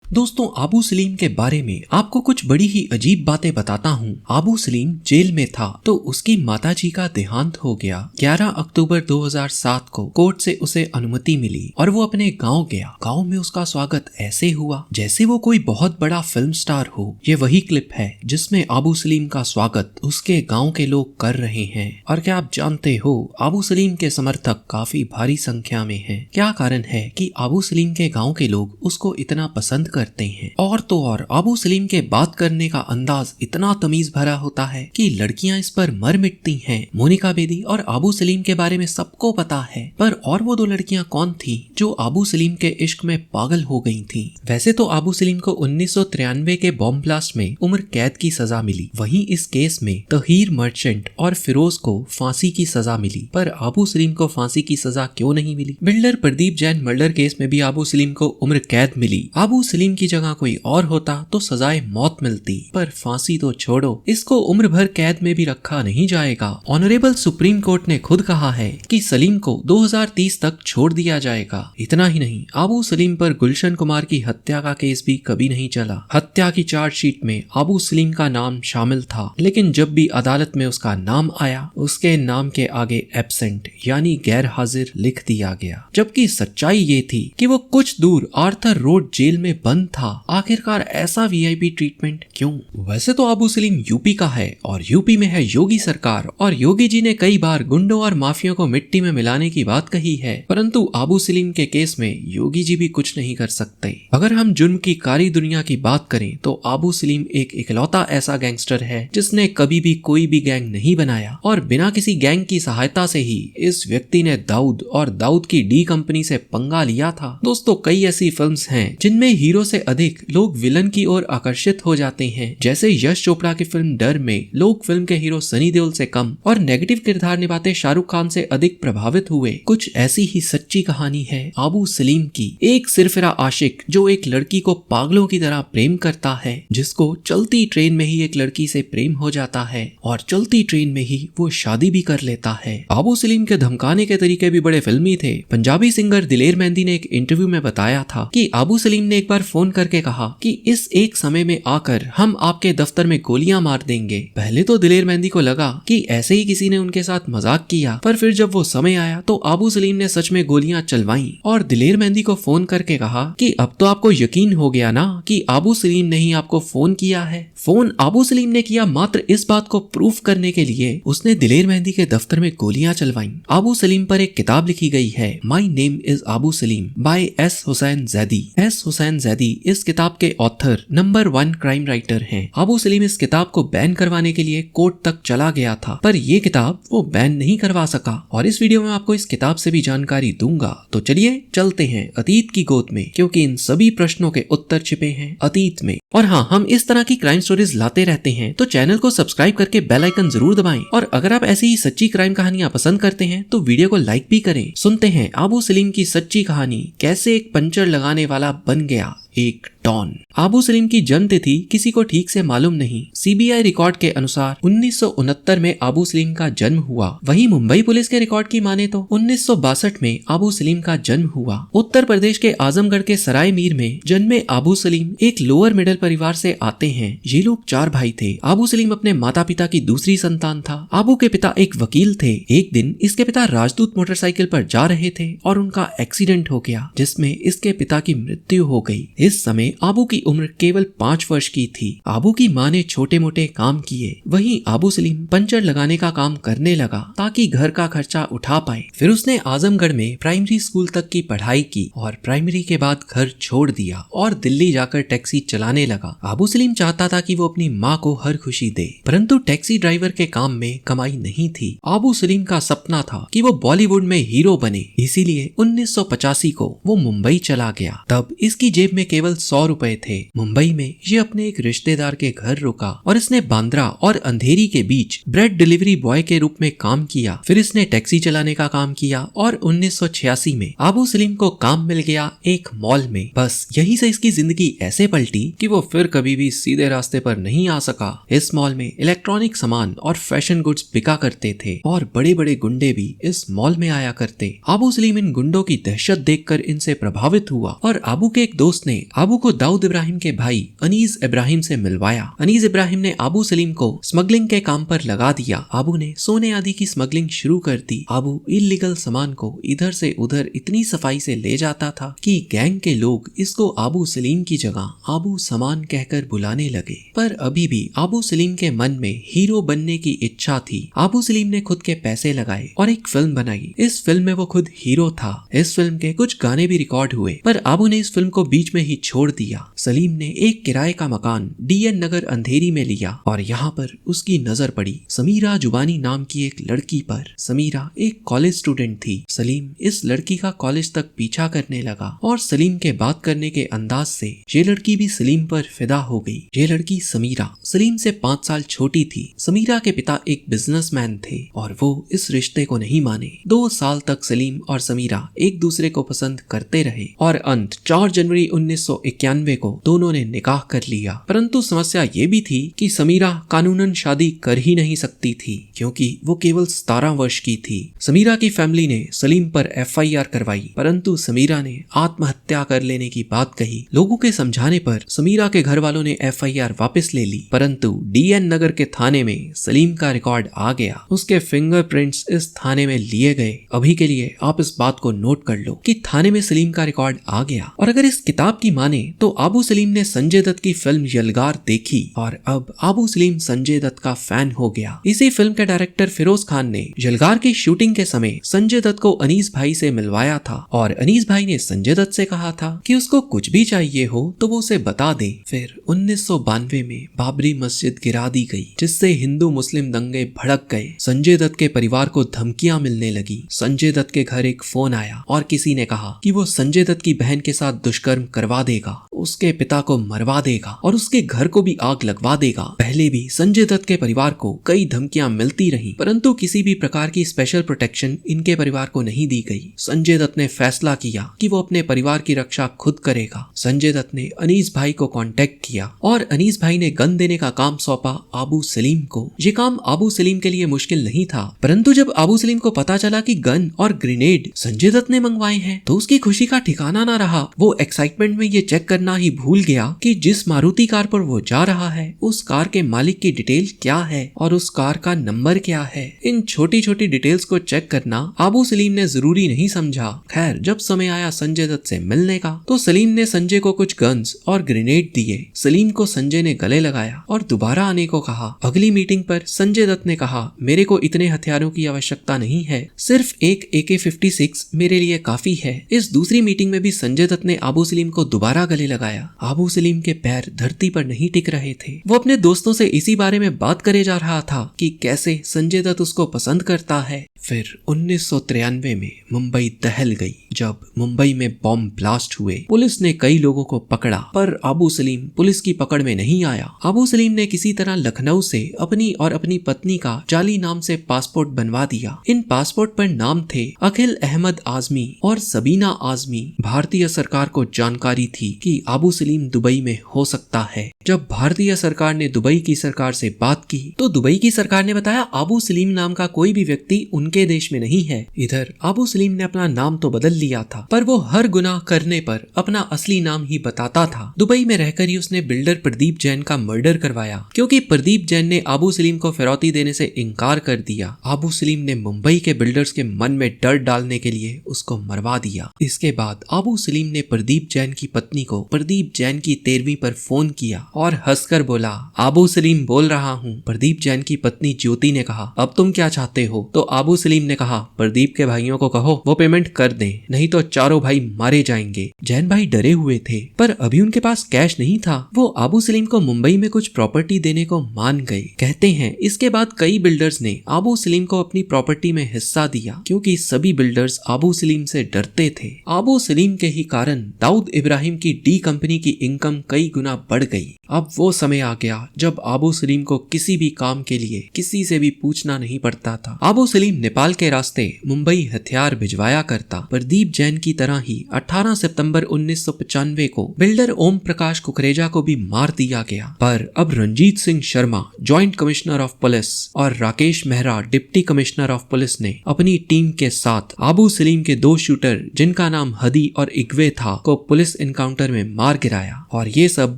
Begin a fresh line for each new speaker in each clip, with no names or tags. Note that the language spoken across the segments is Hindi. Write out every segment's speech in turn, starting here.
दोस्तों, आबू सलीम के बारे में आपको कुछ बड़ी ही अजीब बातें बताता हूँ। आबू सलीम जेल में था तो उसकी माताजी का देहांत हो गया। 11 अक्टूबर 2007 को कोर्ट से उसे अनुमति मिली और वो अपने गांव गया। गांव में उसका स्वागत ऐसे हुआ जैसे वो कोई बहुत बड़ा फिल्म स्टार हो। ये वही क्लिप है जिसमें आबू सलीम का स्वागत उसके गांव के लोग कर रहे हैं। और क्या आप जानते हो, आबू सलीम के समर्थक काफी भारी संख्या में हैं। क्या कारण है कि आबू सलीम के गांव के लोग उसको इतना पसंद करते हैं? और तो और आबू सलीम के बात करने का अंदाज इतना तमीज भरा होता है कि लड़कियां इस पर मर मिटती हैं। मोनिका बेदी और आबू सलीम के बारे में सबको पता है, पर और वो दो लड़कियां कौन थी जो आबू सलीम के इश्क में पागल हो गई थी? वैसे तो आबू सलीम को 1993 के बॉम्ब ब्लास्ट में उम्र कैद की सजा मिली। वहीं इस केस में तहीर मर्चेंट और फिरोज को फांसी की सजा मिली, पर आबू सलीम को फांसी की सजा क्यों नहीं मिली? Builder Pradeep Jain murder case में भी आबू सलीम को उम्र कैद मिली। आबू सलीम की जगह कोई और होता तो सजाए मौत मिलती, पर फांसी तो छोड़ो, इसको उम्र भर कैद में भी रखा नहीं जाएगा। ऑनरेबल सुप्रीम कोर्ट ने खुद कहा है कि सलीम को 2030 तक छोड़ दिया जाएगा। इतना ही नहीं, आबू सलीम पर गुलशन कुमार की हत्या का केस भी कभी नहीं चला। हत्या की चार्जशीट में आबू सलीम का नाम शामिल था, लेकिन जब भी अदालत में उसका नाम आया, उसके नाम के आगे एब्सेंट यानी गैर हाजिर लिख दिया गया। जबकि सच्चाई ये थी कि वो कुछ दूर आर्थर रोड जेल में बंद था। आखिरकार ऐसा वीआईपी ट्रीटमेंट क्यों? वैसे तो आबू सलीम यूपी का है और यूपी में है योगी सरकार, और योगी जी ने कई बार गुंडों और माफियों को मिट्टी में मिलाने की बात कही है, परंतु आबू सलीम के केस में योगी जी भी कुछ नहीं कर सकते। अगर हम जुर्म की कारी दुनिया की बात करें तो आबू सलीम एक इकलौता ऐसा गैंगस्टर है जिसने कभी भी कोई भी गैंग नहीं बनाया, और बिना किसी गैंग की सहायता से ही इस व्यक्ति ने दाऊद और दाऊद की डी कंपनी से पंगा लिया था। दोस्तों, कई ऐसी फिल्म्स हैं जिनमें हीरो से अधिक लोग विलन की ओर आकर्षित हो जाते हैं। जैसे यश चोपड़ा की फिल्म डर में लोग फिल्म के हीरो सनी देओल से कम और नेगेटिव किरदार निभाते शाहरुख खान से अधिक प्रभावित हुए। कुछ ऐसी ही सच्ची कहानी है आबू सलीम की। एक सिरफिरा आशिक जो एक लड़की को पागलों की तरह प्रेम करता है, जिसको चलती ट्रेन में ही एक लड़की से प्रेम हो जाता है और चलती ट्रेन में ही वो शादी भी कर लेता है। आबू सलीम के धमकाने के तरीके भी बड़े फिल्मी थे। पंजाबी सिंगर दिलेर मेहंदी ने एक इंटरव्यू में बताया था कि आबू सलीम ने एक बार फोन करके कहा कि इस एक समय में आकर हम आपके दफ्तर में गोलियां मार देंगे। पहले तो दिलेर मेहंदी को लगा कि ऐसे ही किसी ने उनके साथ मजाक किया, पर फिर जब वो समय आया तो आबू सलीम ने सच में गोलियां चलवाई और दिलेर मेहंदी को फोन करके कहा कि अब तो आपको यकीन हो गया ना कि आबू सलीम ने ही आपको फोन किया है। फोन आबू सलीम ने किया मात्र इस बात को प्रूफ करने के लिए उसने दिलेर मेहंदी के दफ्तर में गोलियां चलवाई। आबू सलीम पर एक किताब लिखी गई है, my name is Abu Salim by S Hussain Zaidi. S Hussain Zaidi इस किताब के ऑथर नंबर 1 क्राइम राइटर हैं। आबू सलीम इस किताब को बैन करवाने के लिए कोर्ट तक चला गया था, पर ये किताब वो बैन नहीं करवा सका, और इस वीडियो में आपको इस किताब से भी जानकारी दूंगा। तो चलिए चलते हैं अतीत की गोद में, क्योंकि इन सभी प्रश्नों के उत्तर छिपे हैं अतीत में। और हाँ, हम इस तरह की क्राइम स्टोरीज लाते रहते हैं, तो चैनल को सब्सक्राइब करके बेल आइकन जरूर दबाएं। और अगर आप ऐसी ही सच्ची क्राइम कहानियां पसंद करते हैं तो वीडियो को लाइक भी करें। सुनते हैं आबू सलीम की सच्ची कहानी, कैसे एक पंचर लगाने वाला बन गया एक डॉन। आबू सलीम की जन्म तिथि किसी को ठीक से मालूम नहीं। सीबीआई रिकॉर्ड के अनुसार 1969 में आबू सलीम का जन्म हुआ। वहीं मुंबई पुलिस के रिकॉर्ड की माने तो 1962 में आबू सलीम का जन्म हुआ। उत्तर प्रदेश के आजमगढ़ के सराय मीर में जन्मे आबू सलीम एक लोअर मिडिल परिवार से आते हैं। ये लोग 4 भाई थे। आबू सलीम अपने माता पिता की दूसरी संतान था। आबू के पिता एक वकील थे। एक दिन इसके पिता राजदूत मोटरसाइकिल पर जा रहे थे और उनका एक्सीडेंट हो गया, जिसमें इसके पिता की मृत्यु हो गई। इस समय आबू की उम्र केवल 5 वर्ष की थी। आबू की माँ ने छोटे मोटे काम किए, वहीं आबू सलीम पंचर लगाने का काम करने लगा ताकि घर का खर्चा उठा पाए। फिर उसने आजमगढ़ में प्राइमरी स्कूल तक की पढ़ाई की और प्राइमरी के बाद घर छोड़ दिया और दिल्ली जाकर टैक्सी चलाने लगा। आबू सलीम चाहता था कि वो अपनी माँ को हर खुशी दे, परंतु टैक्सी ड्राइवर के काम में कमाई नहीं थी। आबू सलीम का सपना था कि वो बॉलीवुड में हीरो बने, इसीलिए 1985 को वो मुंबई चला गया। तब इसकी जेब में केवल 100 रुपए थे। मुंबई में ये अपने एक रिश्तेदार के घर रुका और इसने बांद्रा और अंधेरी के बीच ब्रेड डिलीवरी बॉय के रूप में काम किया। फिर इसने टैक्सी चलाने का काम किया और 1986 में आबू सलीम को काम मिल गया एक मॉल में। बस यहीं से इसकी जिंदगी ऐसे पलटी कि वो फिर कभी भी सीधे रास्ते पर नहीं आ सका। इस मॉल में इलेक्ट्रॉनिक सामान और फैशन गुड्स बिका करते थे और बड़े बड़े गुंडे भी इस मॉल में आया करते। आबू सलीम इन गुंडों की दहशत देखकर इनसे प्रभावित हुआ और आबू के एक दोस्त ने आबू को को दाऊद इब्राहिम के भाई अनीस इब्राहिम से मिलवाया। अनीस इब्राहिम ने आबू सलीम को स्मगलिंग के काम पर लगा दिया। आबू ने सोने आदि की स्मगलिंग शुरू कर दी। आबू इल्लीगल सामान को इधर से उधर इतनी सफाई से ले जाता था कि गैंग के लोग इसको आबू सलीम की जगह आबू सामान कहकर बुलाने लगे। पर अभी भी आबू सलीम के मन में हीरो बनने की इच्छा थी। आबू सलीम ने खुद के पैसे लगाए और एक फिल्म बनाई। इस फिल्म में वो खुद हीरो था। इस फिल्म के कुछ गाने भी रिकॉर्ड हुए, पर आबू ने इस फिल्म को बीच में ही छोड़ दिया। सलीम ने एक किराए का मकान DN नगर अंधेरी में लिया और यहाँ पर उसकी नजर पड़ी समीरा जुबानी नाम की एक लड़की पर। समीरा एक कॉलेज स्टूडेंट थी। सलीम इस लड़की का कॉलेज तक पीछा करने लगा और सलीम के बात करने के अंदाज से ये लड़की भी सलीम पर फिदा हो गई। ये लड़की समीरा सलीम से 5 साल छोटी थी। समीरा के पिता एक बिजनेसमैन थे और वो इस रिश्ते को नहीं माने। 2 साल तक सलीम और समीरा एक दूसरे को पसंद करते रहे और अंत 4 जनवरी 1991 को दोनों ने निकाह कर लिया। परंतु समस्या ये भी थी कि समीरा कानूनन शादी कर ही नहीं सकती थी क्योंकि वो केवल 17 वर्ष की थी। समीरा की फैमिली ने सलीम पर FIR करवाई, परंतु समीरा ने आत्महत्या कर लेने की बात कही। लोगों के समझाने पर समीरा के घर वालों ने FIR वापस ले ली, परंतु DN नगर के थाने में सलीम का रिकॉर्ड आ गया। उसके फिंगरप्रिंट्स इस थाने में लिए गए। अभी के लिए आप इस बात को नोट कर लो कि थाने में सलीम का रिकॉर्ड आ गया। और अगर इस किताब की माने तो आबू सलीम ने संजय दत्त की फिल्म यलगार देखी और अब आबू सलीम संजय दत्त का फैन हो गया। इसी फिल्म के डायरेक्टर फिरोज खान ने यलगार की शूटिंग के समय संजय दत्त को अनीस भाई से मिलवाया था और अनीस भाई ने संजय दत्त से कहा था कि उसको कुछ भी चाहिए हो तो वो उसे बता दे। फिर 1992 में बाबरी मस्जिद गिरा दी गई, जिससे हिंदू मुस्लिम दंगे भड़क गए। संजय दत्त के परिवार को धमकियां मिलने लगी। संजय दत्त के घर एक फोन आया और किसी ने कहा कि वो संजय दत्त की बहन के साथ दुष्कर्म करवा देगा, उसके पिता को मरवा देगा और उसके घर को भी आग लगवा देगा। पहले भी संजय दत्त के परिवार को कई धमकियां मिलती रहीं, परंतु किसी भी प्रकार की स्पेशल प्रोटेक्शन इनके परिवार को नहीं दी गई। संजय दत्त ने फैसला किया कि वो अपने परिवार की रक्षा खुद करेगा। संजय दत्त ने अनीस भाई को कांटेक्ट किया और अनीस भाई ने गन देने का काम सौंपा आबू सलीम को। ये काम आबू सलीम के लिए मुश्किल नहीं था, परंतु जब आबू सलीम को पता चला कि गन और ग्रेनेड संजय दत्त ने मंगवाए हैं तो उसकी खुशी का ठिकाना ना रहा। वो एक्साइटमेंट में ये चेक करना ही भूल गया कि जिस मारुति कार पर वो जा रहा है उस कार के मालिक की डिटेल क्या है और उस कार का नंबर क्या है। इन छोटी छोटी डिटेल्स को चेक करना आबू सलीम ने जरूरी नहीं समझा। खैर, जब समय आया संजय दत्त से मिलने का तो सलीम ने संजय को कुछ गन्स और ग्रेनेड दिए। सलीम को संजय ने गले लगाया और दोबारा आने को कहा। अगली मीटिंग पर संजय दत्त ने कहा, मेरे को इतने हथियारों की आवश्यकता नहीं है, सिर्फ एक AK-56 मेरे लिए काफी है। इस दूसरी मीटिंग में भी संजय दत्त ने आबू सलीम को दोबारा गले लगाया। आबू सलीम के पैर धरती पर नहीं टिक रहे थे। वो अपने दोस्तों से इसी बारे में बात करे जा रहा था कि कैसे संजय दत्त उसको पसंद करता है। फिर 1993 में मुंबई दहल गई जब मुंबई में बॉम्ब ब्लास्ट हुए। पुलिस ने कई लोगों को पकड़ा, पर आबू सलीम पुलिस की पकड़ में नहीं आया। आबू सलीम ने किसी तरह लखनऊ से अपनी और अपनी पत्नी का जाली नाम से पासपोर्ट बनवा दिया। इन पासपोर्ट पर नाम थे अखिल अहमद आजमी और सबीना आजमी। भारतीय सरकार को जानकारी थी कि आबू सलीम दुबई में हो सकता है। जब भारतीय सरकार ने दुबई की सरकार से बात की तो दुबई की सरकार ने बताया आबू सलीम नाम का कोई भी व्यक्ति उनके देश में नहीं है। इधर आबू सलीम ने अपना नाम तो बदल लिया था, पर वो हर गुनाह करने पर अपना असली नाम ही बताता था। दुबई में रहकर ही उसने बिल्डर प्रदीप जैन का मर्डर करवाया, क्योंकि प्रदीप जैन ने आबू सलीम को फिरौती देने से इनकार कर दिया। आबू सलीम ने मुंबई के बिल्डर्स के मन में डर डालने के लिए उसको मरवा दिया। इसके बाद आबू सलीम ने प्रदीप जैन की पत्नी को प्रदीप जैन की 13वीं पर फोन किया और हंसकर बोला, आबू सलीम बोल रहा हूँ। प्रदीप जैन की पत्नी ज्योति ने कहा, अब तुम क्या चाहते हो? तो आबू सलीम ने कहा, प्रदीप के भाइयों को कहो वो पेमेंट कर दें, नहीं तो चारों भाई मारे जाएंगे। जैन भाई डरे हुए थे, पर अभी उनके पास कैश नहीं था। वो आबू सलीम को मुंबई में कुछ प्रॉपर्टी देने को मान गए। कहते हैं इसके बाद कई बिल्डर्स ने आबू सलीम को अपनी प्रॉपर्टी में हिस्सा दिया, क्योंकि सभी बिल्डर्स आबू सलीम से डरते थे। आबू सलीम के ही कारण दाऊद इब्राहिम की डी कंपनी की इनकम कई गुना बढ़ गई। अब वो समय आ गया जब आबू सलीम को किसी भी काम के लिए किसी से भी पूछना नहीं पड़ता था। आबू सलीम नेपाल के रास्ते मुंबई हथियार भिजवाया करता। प्रदीप जैन की तरह ही 18 सितंबर 1995 को बिल्डर ओम प्रकाश कुकरेजा को भी मार दिया गया। पर अब Ranjit Singh Sharma joint commissioner of police और Rakesh Mehra deputy commissioner of police ने अपनी टीम के साथ आबू सलीम के दो शूटर जिनका नाम हदी और इग्वे था को पुलिस इनकाउंटर में मार गिराया। और ये सब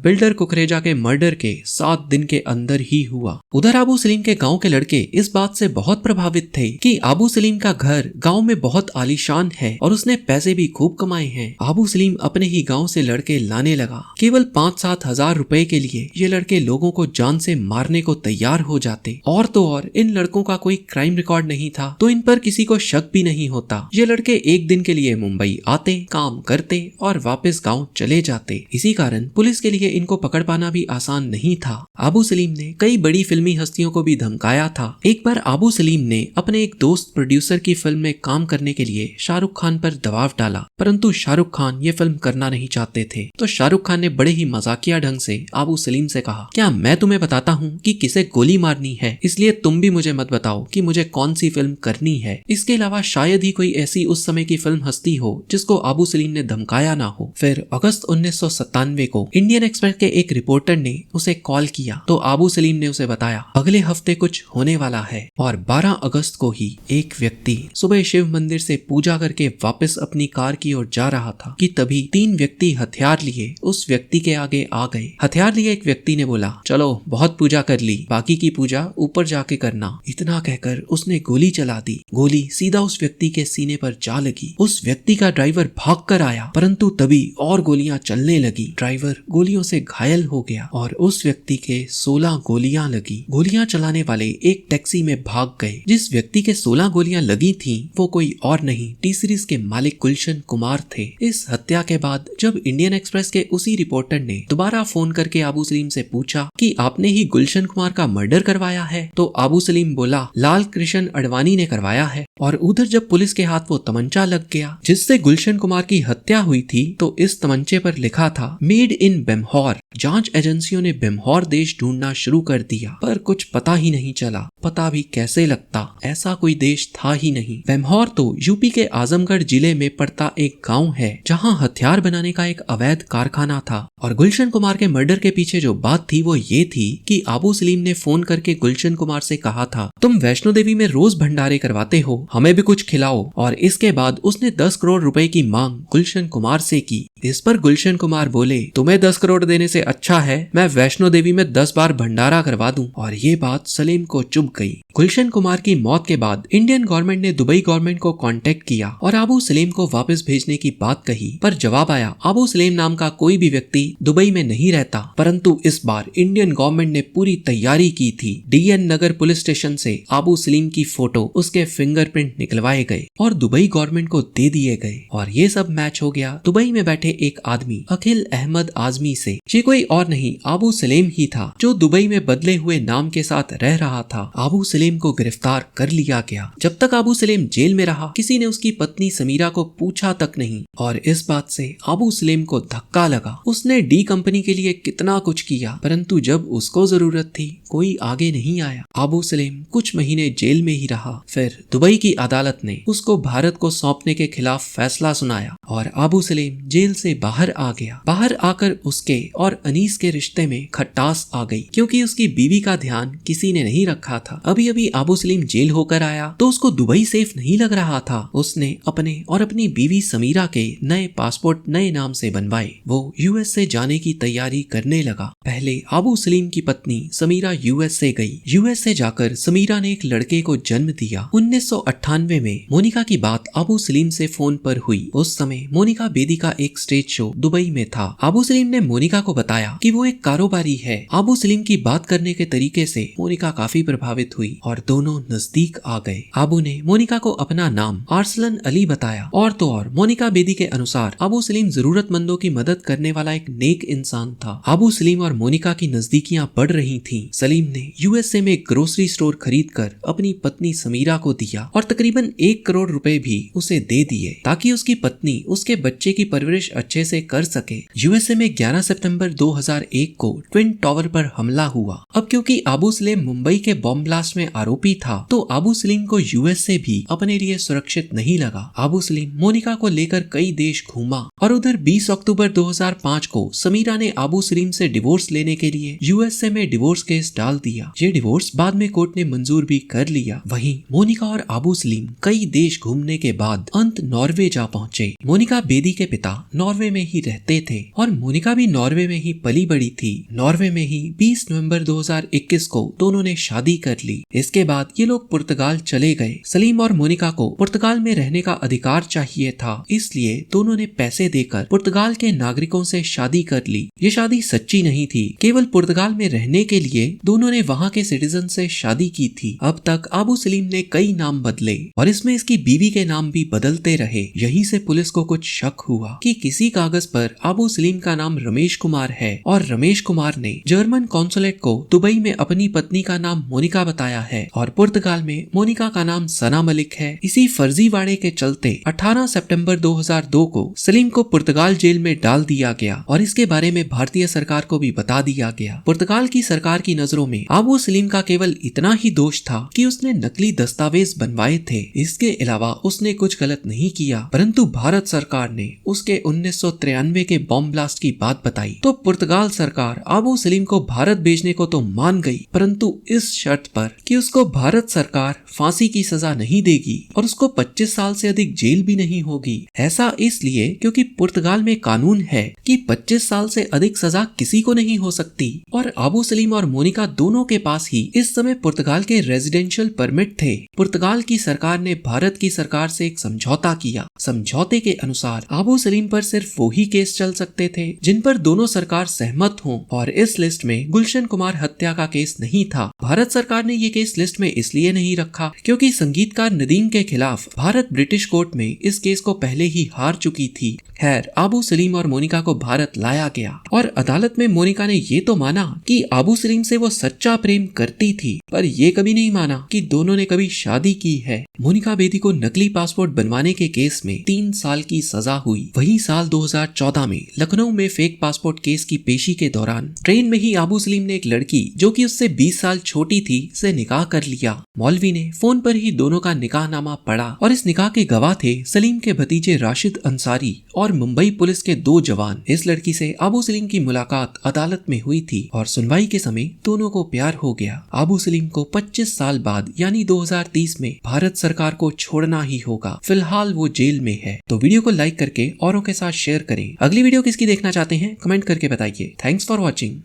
बिल्डर कुकरेजा के मर्डर के 7 दिन के अंदर ही हुआ। उधर आबू सलीम के गांव के लड़के इस बात से बहुत प्रभावित थे कि आबू सलीम का घर गांव में बहुत आलीशान है और उसने पैसे भी खूब कमाए हैं। आबू सलीम अपने ही गांव से लड़के लाने लगा। केवल 5-7 हजार रुपए के लिए ये लड़के लोगों को जान से मारने को तैयार हो जाते। और तो और इन लड़कों का कोई क्राइम रिकॉर्ड नहीं था तो इन पर किसी को शक भी नहीं होता। ये लड़के एक दिन के लिए मुंबई आते, काम करते और वापस गाँव चले जाते। इसी कारण पुलिस के लिए इनको पकड़ पाना भी आसान नहीं था। आबू सलीम ने कई बड़ी फिल्मी हस्तियों को भी धमकाया था। एक बार आबू सलीम ने अपने एक दोस्त प्रोड्यूसर की फिल्म में काम करने के लिए शाहरुख खान पर दबाव डाला, परंतु शाहरुख खान ये फिल्म करना नहीं चाहते थे। तो शाहरुख खान ने बड़े ही मजाकिया ढंग से आबू सलीम से कहा, क्या मैं तुम्हें बताता हूँ कि किसे गोली मारनी है, इसलिए तुम भी मुझे मत बताओ कि मुझे कौन सी फिल्म करनी है। इसके अलावा शायद ही कोई ऐसी उस समय की फिल्म हस्ती हो जिसको आबू सलीम ने धमकाया ना हो। फिर अगस्त 1997 को इंडियन एक्सप्रेस के एक रिपोर्टर ने उसे कॉल किया तो आबू सलीम ने उसे बताया अगले हफ्ते कुछ होने वाला है। और 12 अगस्त को ही एक व्यक्ति सुबह शिव मंदिर से पूजा करके वापस अपनी कार की ओर जा रहा था कि तभी 3 व्यक्ति हथियार लिए उस व्यक्ति के आगे आ गए। हथियार लिए एक व्यक्ति ने बोला, चलो बहुत पूजा कर ली, बाकी की पूजा ऊपर जाके करना। इतना कहकर उसने गोली चला दी। गोली सीधा उस व्यक्ति के सीने पर जा लगी। उस व्यक्ति का ड्राइवर भाग कर आया, परंतु तभी और गोलियां चलने लगी। ड्राइवर गोलियों से घायल हो गया और उस व्यक्ति के 16 गोलियां लगी। गोलियां चलाने वाले एक टैक्सी में भाग गए। जिस व्यक्ति के 16 गोलियां लगी थीं, वो कोई और नहीं टी सीरीज के मालिक गुलशन कुमार थे। इस हत्या के बाद जब इंडियन एक्सप्रेस के उसी रिपोर्टर ने दोबारा फोन करके आबू सलीम से पूछा कि आपने ही गुलशन कुमार का मर्डर करवाया है, तो आबू सलीम बोला लाल कृष्ण अडवाणी ने करवाया है। और उधर जब पुलिस के हाथ वो तमंचा लग गया जिससे गुलशन कुमार की हत्या हुई थी, तो इस तमंचे पर लिखा था मेड इन बेमहौर। जांच एजेंसियों ने बेमहौर देश ढूंढना शुरू कर दिया, पर कुछ पता ही नहीं चला। पता भी कैसे लगता, ऐसा कोई देश था ही नहीं। बेमहौर तो यूपी के आजमगढ़ जिले में पड़ता एक गांव है जहां हथियार बनाने का एक अवैध कारखाना था। और गुलशन कुमार के मर्डर के पीछे जो बात थी वो ये थी कि आबू सलीम ने फोन करके गुलशन कुमार से कहा था, तुम वैष्णो देवी में रोज भंडारे करवाते हो, हमें भी कुछ खिलाओ। और इसके बाद उसने 10 करोड़ रुपए की मांग गुलशन कुमार से की। इस पर गुलशन कुमार बोले, तुम्हें 10 करोड़ देने से अच्छा है मैं वैष्णो देवी में 10 बार भंडारा करवा दूं। और ये बात सलीम को चुभ गई। गुलशन कुमार की मौत के बाद इंडियन गवर्नमेंट ने दुबई गवर्नमेंट को कांटेक्ट किया और आबू सलीम को वापस भेजने की बात कही, पर जवाब आया आबू सलीम नाम का कोई भी व्यक्ति दुबई में नहीं रहता। परंतु इस बार इंडियन गवर्नमेंट ने पूरी तैयारी की थी। DN नगर पुलिस स्टेशन से आबू सलीम की फोटो, उसके फिंगरप्रिंट निकलवाए गए और दुबई गवर्नमेंट को दे दिए गए। और ये सब मैच हो गया दुबई में बैठे एक आदमी अखिल अहमद आजमी से। ये कोई और नहीं आबू सलीम ही था जो दुबई में बदले हुए नाम के साथ रह रहा था। आबू सलीम को गिरफ्तार कर लिया गया। जब तक आबू सलीम जेल में रहा किसी ने उसकी पत्नी समीरा को पूछा तक नहीं। और इस बात से आबू सलीम को धक्का लगा। उसने डी कंपनी के लिए कितना कुछ किया, परंतु जब उसको जरूरत थी कोई आगे नहीं आया। आबू सलीम कुछ महीने जेल में ही रहा। फिर दुबई की अदालत ने उसको भारत को सौंपने के खिलाफ फैसला सुनाया और आबू सलीम जेल से बाहर आ गया। बाहर आकर उसके और अनीस के रिश्ते में खटास आ गई, क्योंकि उसकी बीवी का ध्यान किसी ने नहीं रखा था। अभी अभी आबू सलीम जेल होकर आया तो उसको दुबई सेफ नहीं लग रहा था। उसने अपने और अपनी बीवी समीरा के नए पासपोर्ट नए नाम से बनवाए। वो US से जाने की तैयारी करने लगा। पहले आबू सलीम की पत्नी समीरा US से गई। US से जाकर समीरा ने एक लड़के को जन्म दिया। 1998 में मोनिका की बात आबू सलीम से फोन पर हुई। उस समय मोनिका बेदी का एक स्टेज शो दुबई में था। आबू सलीम ने मोनिका को बताया कि वो एक कारोबारी है। आबू सलीम की बात करने के तरीके से मोनिका काफी प्रभावित हुई और दोनों नजदीक आ गए। आबू ने मोनिका को अपना नाम आर्सलन अली बताया। और तो और मोनिका बेदी के अनुसार आबू सलीम जरूरतमंदों की मदद करने वाला एक नेक इंसान था। आबू सलीम और मोनिका की नजदीकियां बढ़ रही थीं। सलीम ने यूएसए में ग्रोसरी स्टोर खरीदकर अपनी पत्नी समीरा को दिया और तकरीबन 1 करोड़ रुपए भी उसे दे दिए ताकि उसकी पत्नी उसके बच्चे की परवरिश अच्छे से कर सके। यूएसए में 11 सितंबर 2001 को ट्विन टावर पर हमला हुआ। अब क्योंकि आबू सलीम मुंबई के बॉम्ब ब्लास्ट में आरोपी था तो आबू सलीम को यूएसए भी अपने लिए सुरक्षित नहीं लगा। आबू सलीम मोनिका को लेकर कई देश घूमा और उधर 20 अक्टूबर 2005 को समीरा ने आबू सलीम से डिवोर्स लेने के लिए यूएसए में डिवोर्स केस डाल दिया। ये डिवोर्स बाद में कोर्ट ने मंजूर भी कर लिया। वहीं मोनिका और आबू सलीम कई देश घूमने के बाद अंत नॉर्वे जा पहुंचे। मोनिका बेदी के पिता नॉर्वे में ही रहते थे और मोनिका भी नॉर्वे में ही पली बड़ी थी। नॉर्वे में ही 20 नवंबर 2021 को दोनों ने शादी कर ली। इसके बाद ये लोग पुर्तगाल चले गए। सलीम और मोनिका को पुर्तगाल में रहने का अधिकार चाहिए था, इसलिए दोनों ने पैसे देकर पुर्तगाल के नागरिकों से शादी कर ली। ये शादी सच्ची नहीं थी, केवल पुर्तगाल में रहने के लिए दोनों ने वहाँ के सिटीजन से शादी की थी। अब तक आबू सलीम ने कई नाम बदले और इसमें इसकी बीवी के नाम भी बदलते रहे। यहीं से पुलिस को कुछ शक हुआ कि किसी कागज पर आबू सलीम का नाम रमेश कुमार है और रमेश कुमार ने जर्मन कॉन्सुलेट को दुबई में अपनी पत्नी का नाम मोनिका बताया है और पुर्तगाल में मोनिका का नाम सना मलिक है। इसी फर्जीवाड़े के चलते 18 सितंबर 2002 को सलीम को पुर्तगाल जेल में डाल दिया गया और इसके बारे में भारतीय सरकार को भी बता दिया गया। पुर्तगाल की सरकार की नजरों में आबू सलीम का केवल इतना ही दोष था कि उसने नकली दस्तावेज बनवाए थे। इसके अलावा उसने कुछ गलत नहीं किया, परंतु भारत सरकार ने उसके 1993 के बॉम्ब ब्लास्ट की बात बताई तो पुर्तगाल सरकार आबू सलीम को भारत भेजने को तो मान गई, परंतु इस शर्त पर कि उसको भारत सरकार फांसी की सजा नहीं देगी और उसको 25 साल से अधिक जेल भी नहीं होगी। ऐसा इसलिए क्योंकि पुर्तगाल में कानून है कि 25 साल से अधिक सजा किसी को नहीं हो सकती और आबू सलीम और मोनिका दोनों के पास ही इस समय पुर्तगाल के रेजिडेंशियल परमिट थे। पुर्तगाल की सरकार ने भारत की सरकार से एक समझौता किया। समझौते के अनुसार आबू सलीम पर सिर्फ वो ही केस चल सकते थे जिन पर दोनों सरकार सहमत हों और इस लिस्ट में गुलशन कुमार हत्या का केस नहीं था। भारत सरकार ने ये केस लिस्ट में इसलिए नहीं रखा क्योंकि संगीतकार नदीम के खिलाफ भारत ब्रिटिश कोर्ट में इस केस को पहले ही हार चुकी थी। खैर, आबू सलीम और मोनिका को भारत लाया गया और अदालत में मोनिका ने ये तो माना कि आबू सलीम से वो सच्चा प्रेम करती थी, पर ये कभी नहीं माना कि दोनों ने कभी शादी की है। मोनिका बेदी को नकली पासपोर्ट बनवाने के केस में 3 साल की सजा हुई। वहीं साल 2014 में लखनऊ में फेक पासपोर्ट केस की पेशी के दौरान ट्रेन में ही आबू सलीम ने एक लड़की जो कि उससे 20 साल छोटी थी से निकाह कर लिया। मौलवी ने फोन पर ही दोनों का निकाहनामा पढ़ा और इस निकाह के गवाह थे सलीम के भतीजे राशिद अंसारी और मुंबई पुलिस के 2 जवान। इस लड़की से आबू सलीम की मुलाकात अदालत में हुई थी और सुनवाई के समय दोनों को प्यार हो गया। आबू सलीम को 25 साल बाद यानी 2030 में भारत सरकार को छोड़ना ही होगा। फिलहाल वो जेल में है। तो वीडियो को लाइक करके औरों के साथ शेयर करें। अगली वीडियो किसकी देखना चाहते हैं कमेंट करके बताइए। Thanks for watching.